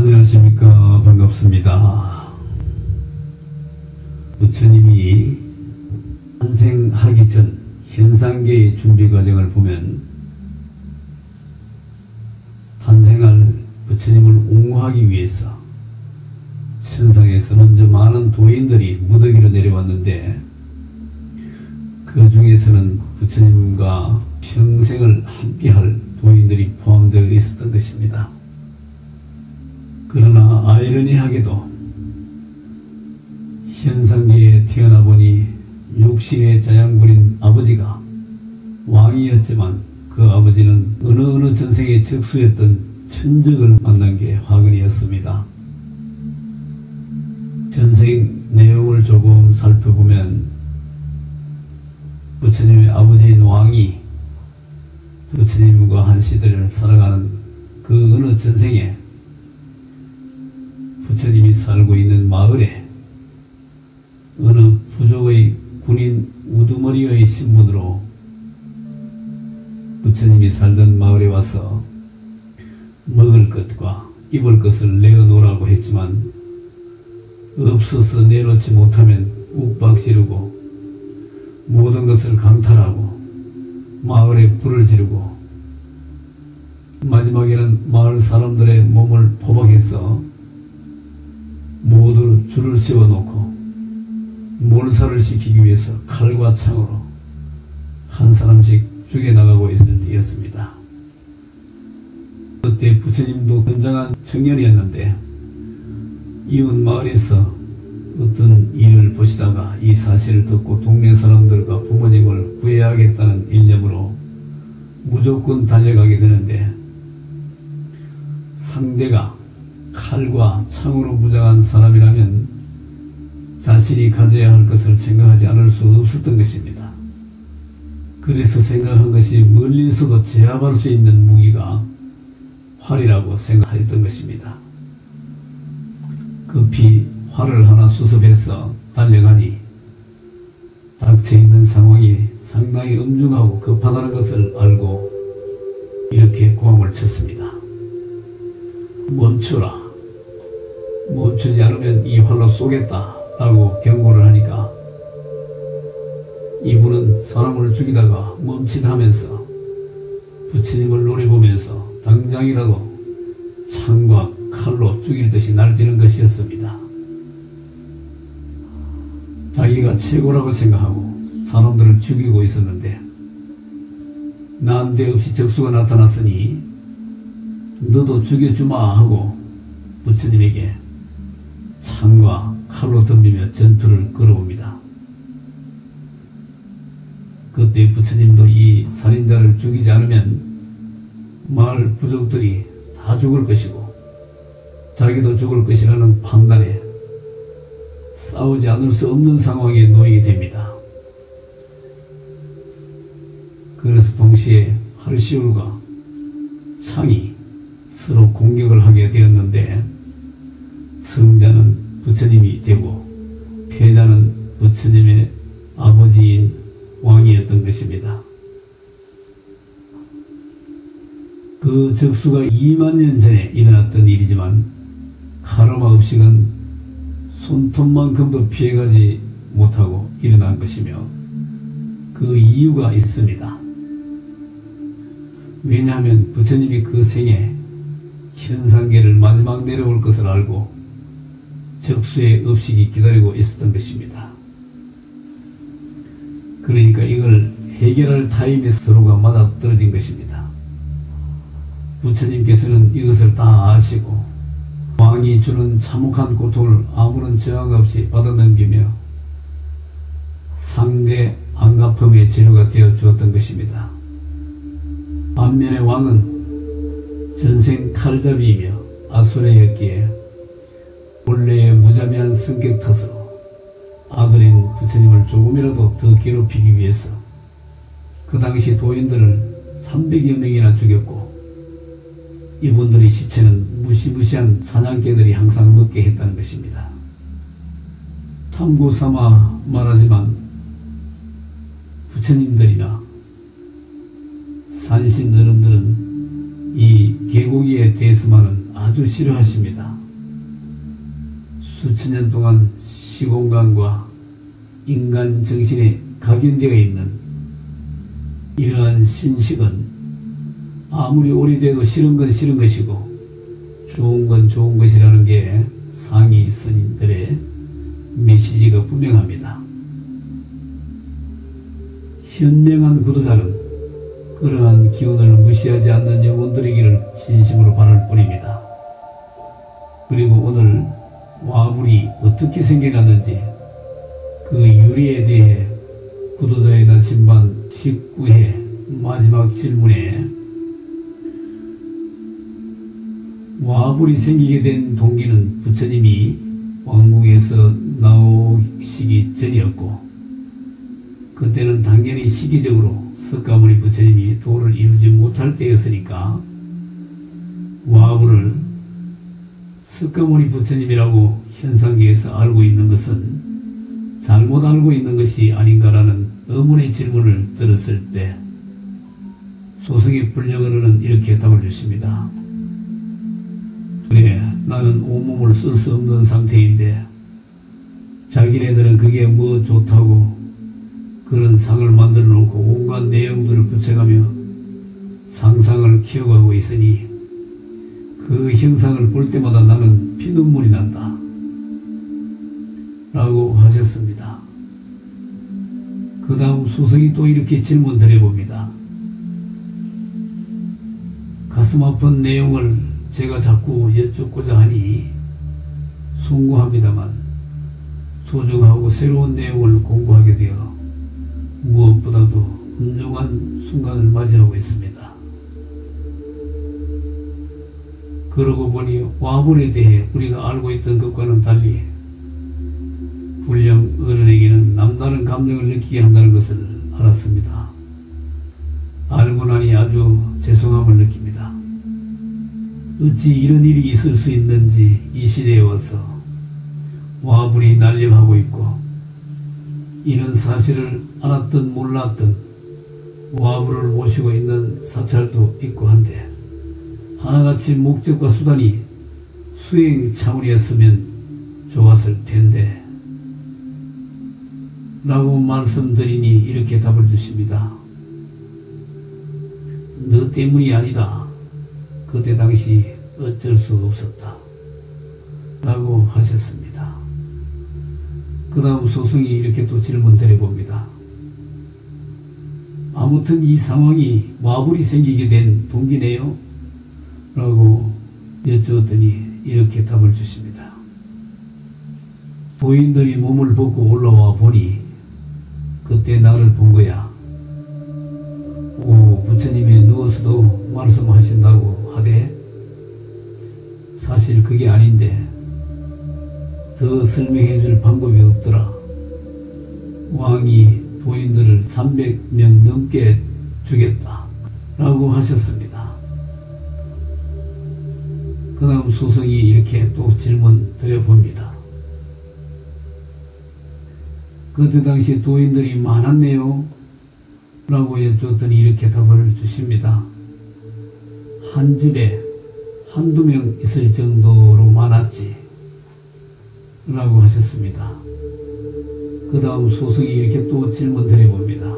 안녕하십니까. 반갑습니다. 부처님이 탄생하기 전 현상계의 준비 과정을 보면 탄생할 부처님을 옹호하기 위해서 천상에서 먼저 많은 도인들이 무더기로 내려왔는데 그 중에서는 부처님과 평생을 함께할 도인들이 포함되어 있었던 것입니다. 그러나 아이러니하게도 현상계에 태어나 보니 육신의 자양분인 아버지가 왕이었지만 그 아버지는 어느 전생의 적수였던 천적을 만난 게 화근이었습니다. 전생 내용을 조금 살펴보면 부처님의 아버지인 왕이 부처님과 한 시대를 살아가는 그 어느 전생에 부처님이 살고 있는 마을에 어느 부족의 군인 우두머리의 신분으로 부처님이 살던 마을에 와서 먹을 것과 입을 것을 내어놓으라고 했지만 없어서 내놓지 못하면 욱박지르고 모든 것을 강탈하고 마을에 불을 지르고 마지막에는 마을 사람들의 몸을 포박해서 모두 줄을 세워놓고 몰살을 시키기 위해서 칼과 창으로 한 사람씩 죽여나가고 있을 때였습니다. 그때 부처님도 건장한 청년이었는데 이웃 마을에서 어떤 일을 보시다가 이 사실을 듣고 동네 사람들과 부모님을 구해야겠다는 일념으로 무조건 달려가게 되는데 상대가 칼과 창으로 무장한 사람이라면 자신이 가져야 할 것을 생각하지 않을 수 없었던 것입니다. 그래서 생각한 것이 멀리서도 제압할 수 있는 무기가 활이라고 생각하였던 것입니다. 급히 활을 하나 수습해서 달려가니 닥쳐있는 상황이 상당히 엄중하고 급하다는 것을 알고 이렇게 고함을 쳤습니다. 멈추라. 멈추지 않으면 이 활로 쏘겠다 라고 경고를 하니까 이분은 사람을 죽이다가 멈칫하면서 부처님을 노려보면서 당장이라도 창과 칼로 죽일 듯이 날뛰는 것이었습니다. 자기가 최고라고 생각하고 사람들을 죽이고 있었는데 난데없이 적수가 나타났으니 너도 죽여주마 하고 부처님에게 창과 칼로 덤비며 전투를 걸어옵니다. 그때 부처님도 이 살인자를 죽이지 않으면 마을 부족들이 다 죽을 것이고 자기도 죽을 것이라는 판단에 싸우지 않을 수 없는 상황에 놓이게 됩니다. 그래서 동시에 하르시울과 창이 서로 공격을 하게 되었는데 승자는 부처님이 되고 패자는 부처님의 아버지인 왕이었던 것입니다. 그 적수가 2만 년 전에 일어났던 일이지만 카르마 없이는 손톱만큼도 피해가지 못하고 일어난 것이며 그 이유가 있습니다. 왜냐하면 부처님이 그 생에 현상계를 마지막 내려올 것을 알고 적수의 업식이 기다리고 있었던 것입니다. 그러니까 이걸 해결할 타임에 서로가 맞아떨어진 것입니다. 부처님께서는 이것을 다 아시고 왕이 주는 참혹한 고통을 아무런 저항 없이 받아넘기며 상대 안갚음의 재료가 되어 주었던 것입니다. 반면에 왕은 전생 칼잡이이며 아수레였기에 본래의 무자비한 성격 탓으로 아들인 부처님을 조금이라도 더 괴롭히기 위해서 그 당시 도인들을 300여 명이나 죽였고 이분들의 시체는 무시무시한 사냥개들이 항상 먹게 했다는 것입니다. 참고 삼아 말하지만 부처님들이나 산신 어른들은 이 개고기에 대해서만은 아주 싫어하십니다. 수천 년 동안 시공간과 인간 정신에 각인되어 있는 이러한 신식은 아무리 오래돼도 싫은 건 싫은 것이고 좋은 건 좋은 것이라는 게 상위 선인들의 메시지가 분명합니다. 현명한 구도자는 그러한 기운을 무시하지 않는 영혼들이기를 진심으로 바랄 뿐입니다. 그리고 오늘 와불이 어떻게 생겨났는지 그 유래에 대해 구도자의 나침반 19회 마지막 질문에 와불이 생기게 된 동기는 부처님이 왕궁에서 나오시기 전이었고 그때는 당연히 시기적으로 석가모니 부처님이 도를 이루지 못할 때였으니까 와불을 석가모니 부처님이라고 현상계에서 알고 있는 것은 잘못 알고 있는 것이 아닌가라는 의문의 질문을 들었을 때 소승의 불령어른은 이렇게 답을 주십니다. 그래, 나는 온몸을 쓸 수 없는 상태인데 자기네들은 그게 뭐 좋다고 그런 상을 만들어 놓고 온갖 내용들을 붙여가며 상상을 키워가고 있으니 그 형상을 볼 때마다 나는 피눈물이 난다 라고 하셨습니다. 그 다음 소승이 또 이렇게 질문 드려봅니다. 가슴 아픈 내용을 제가 자꾸 여쭙고자 하니 숭고합니다만 소중하고 새로운 내용을 공부하게 되어 무엇보다도 훌륭한 순간을 맞이하고 있습니다. 그러고 보니 와불에 대해 우리가 알고 있던 것과는 달리 불령 어른에게는 남다른 감정을 느끼게 한다는 것을 알았습니다. 알고 나니 아주 죄송함을 느낍니다. 어찌 이런 일이 있을 수 있는지 이 시대에 와서 와불이 난립하고 있고 이런 사실을 알았든 몰랐든 와불을 모시고 있는 사찰도 있고 한데 하나같이 목적과 수단이 수행 차원이었으면 좋았을 텐데 라고 말씀드리니 이렇게 답을 주십니다. 너 때문이 아니다. 그때 당시 어쩔 수 없었다 라고 하셨습니다. 그 다음 소승이 이렇게 또 질문 드려봅니다. 아무튼 이 상황이 와불이 생기게 된 동기네요? 라고 여쭈었더니 이렇게 답을 주십니다. 도인들이 몸을 벗고 올라와 보니 그때 나를 본 거야. 오, 부처님이 누워서도 말씀하신다고 하되 사실 그게 아닌데 더 설명해 줄 방법이 없더라. 왕이 도인들을 300명 넘게 죽였다 라고 하셨습니다. 그 다음 소승이 이렇게 또 질문 드려봅니다. 그때 당시 도인들이 많았네요 라고 여쭈었더니 이렇게 답을 주십니다. 한 집에 한두 명 있을 정도로 많았지 라고 하셨습니다. 그 다음 소승이 이렇게 또 질문 드려봅니다.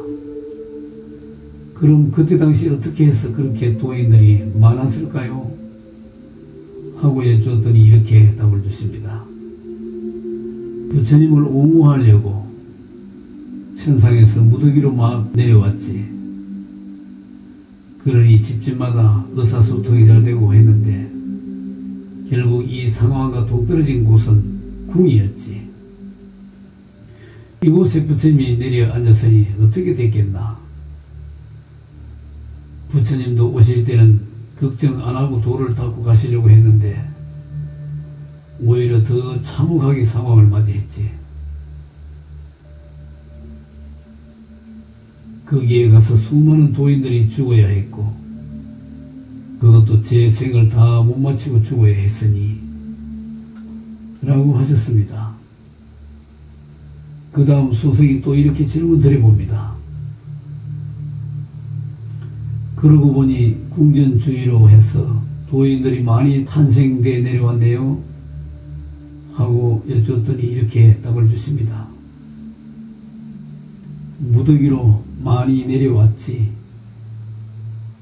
그럼 그때 당시 어떻게 해서 그렇게 도인들이 많았을까요? 하고 여쭈었더니 이렇게 답을 주십니다. 부처님을 옹호하려고 천상에서 무더기로 막 내려왔지. 그러니 집집마다 의사소통이 잘 되고 했는데 결국 이 상황과 동떨어진 곳은 궁이었지. 이곳에 부처님이 내려 앉았으니 어떻게 됐겠나. 부처님도 오실 때는 걱정 안 하고 도를 닦고 가시려고 했는데 오히려 더 참혹하게 상황을 맞이했지. 거기에 가서 수많은 도인들이 죽어야 했고 그것도 제 생을 다 못 마치고 죽어야 했으니 라고 하셨습니다. 그 다음 소승이 또 이렇게 질문 드려봅니다. 그러고 보니 궁전주의로 해서 도인들이 많이 탄생돼 내려왔네요 하고 여쭈었더니 이렇게 답을 주십니다. 무더기로 많이 내려왔지.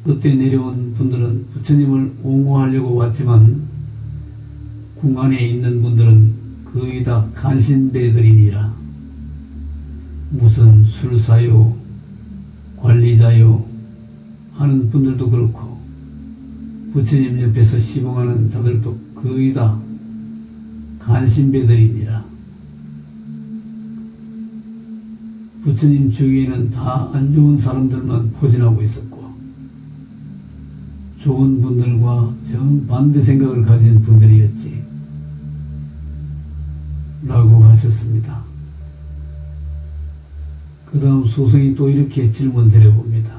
그때 내려온 분들은 부처님을 옹호하려고 왔지만 궁 안에 있는 분들은 거의 다 간신배들이니라. 무슨 술사요 관리자요 하는 분들도 그렇고 부처님 옆에서 시봉하는 자들도 거의 다 간신배들이니라. 부처님 주위에는 다 안 좋은 사람들만 포진하고 있었고 좋은 분들과 정반대 생각을 가진 분들이었지 라고 하셨습니다. 그 다음 소승이 또 이렇게 질문 드려봅니다.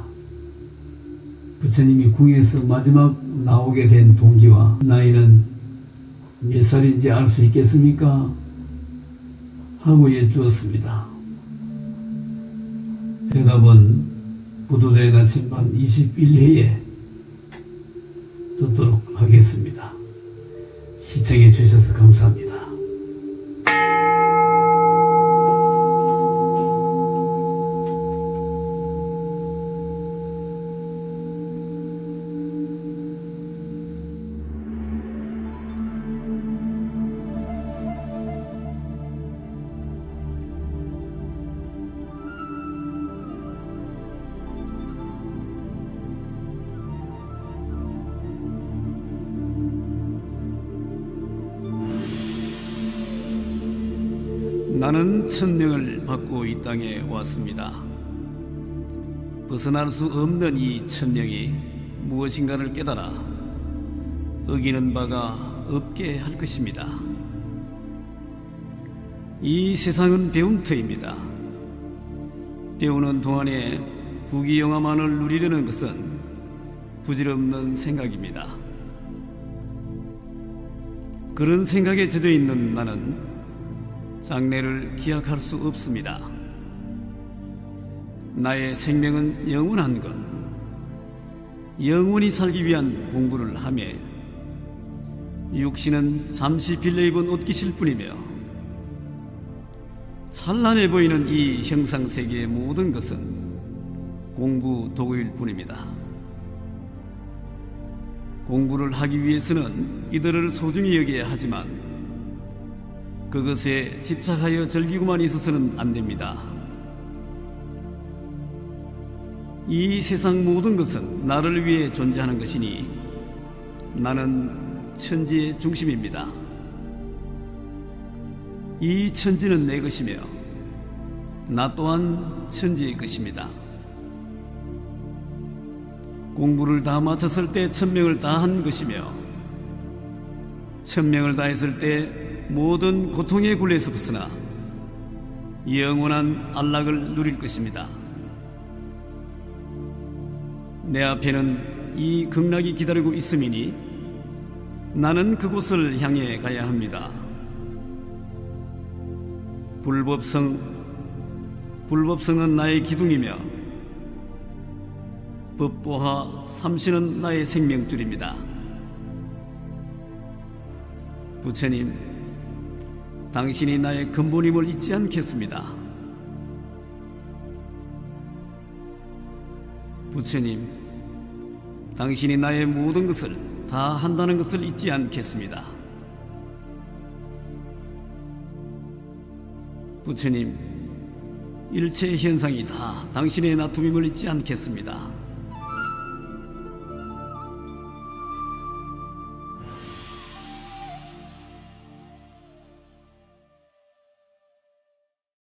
부처님이 궁에서 마지막 나오게 된 동기와 나이는 몇 살인지 알 수 있겠습니까? 하고 여쭈었습니다. 대답은 부도자의 나침반 21회에 듣도록 하겠습니다. 시청해 주셔서 감사합니다. 나는 천명을 받고 이 땅에 왔습니다. 벗어날 수 없는 이 천명이 무엇인가를 깨달아 어기는 바가 없게 할 것입니다. 이 세상은 배움터입니다. 배우는 동안에 부귀영화만을 누리려는 것은 부질없는 생각입니다. 그런 생각에 젖어 있는 나는 장래를 기약할 수 없습니다. 나의 생명은 영원한 것, 영원히 살기 위한 공부를 하며 육신은 잠시 빌려입은 옷깃일 뿐이며 찬란해 보이는 이 형상세계의 모든 것은 공부 도구일 뿐입니다. 공부를 하기 위해서는 이들을 소중히 여겨야 하지만 그것에 집착하여 즐기고만 있어서는 안 됩니다. 이 세상 모든 것은 나를 위해 존재하는 것이니 나는 천지의 중심입니다. 이 천지는 내 것이며 나 또한 천지의 것입니다. 공부를 다 마쳤을 때 천명을 다 한 것이며 천명을 다 했을 때 모든 고통의 굴레에서 벗어나 영원한 안락을 누릴 것입니다. 내 앞에는 이 극락이 기다리고 있음이니 나는 그곳을 향해 가야 합니다. 불법성은 나의 기둥이며 법보화 삼신은 나의 생명줄입니다. 부처님, 당신이 나의 근본임을 잊지 않겠습니다. 부처님, 당신이 나의 모든 것을 다 한다는 것을 잊지 않겠습니다. 부처님, 일체 현상이 다 당신의 나툼임을 잊지 않겠습니다.